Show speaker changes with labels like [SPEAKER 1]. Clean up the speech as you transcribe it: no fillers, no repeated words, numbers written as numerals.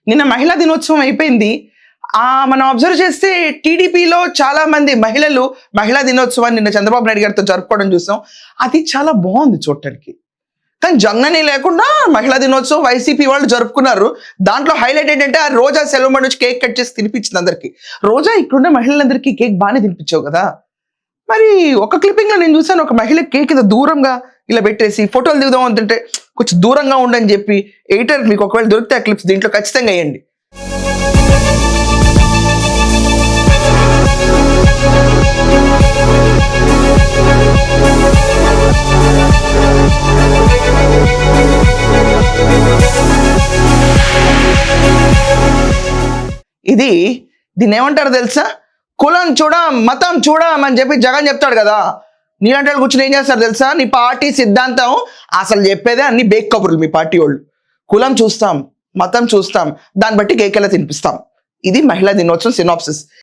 [SPEAKER 1] నిన్న మహిళా దినోత్సవం అయిపోయింది. మనం అబ్జర్వ్ చేస్తే టీడీపీలో చాలా మంది మహిళలు మహిళా దినోత్సవాన్ని నిన్న చంద్రబాబు నాయుడు గారితో జరుపుకోవడం చూసాం. అది చాలా బాగుంది చూడటానికి. కానీ జంగని లేకుండా మహిళా దినోత్సవం వైసీపీ వాళ్ళు జరుపుకున్నారు. దాంట్లో హైలైట్ ఏంటంటే ఆ రోజా సెలవు నుంచి కేక్ కట్ చేసి తినిపించింది అందరికి. రోజా ఇక్కడున్న మహిళలందరికీ కేక్ బాగానే తినిపించావు కదా. మరి ఒక క్లిప్పింగ్ లో నేను చూసాను, ఒక మహిళ కేక్ ఇంత దూరంగా ఇలా పెట్టేసి ఫోటోలు దిగుదాం అంటుంటే కొంచెం దూరంగా ఉండని చెప్పి. ఎడిటర్ మీకు ఒకవేళ దొరికితే ఆ క్లిప్స్ దీంట్లో ఖచ్చితంగా వేయండి. దీన్ని ఏమంటారు తెలుసా? కులం చూడం మతం చూడం అని చెప్పి జగన్ చెప్తాడు కదా. నీలాంటి వాళ్ళు కూర్చొని ఏం చేస్తారు తెలుసా? నీ పార్టీ సిద్ధాంతం అసలు చెప్పేదే అన్ని బేక్ కబుర్లు. మీ పార్టీ వాళ్ళు కులం చూస్తాం, మతం చూస్తాం, దాన్ని బట్టి కేకెలా తినిపిస్తాం. ఇది మహిళా దినోత్సవం సినాప్సిస్.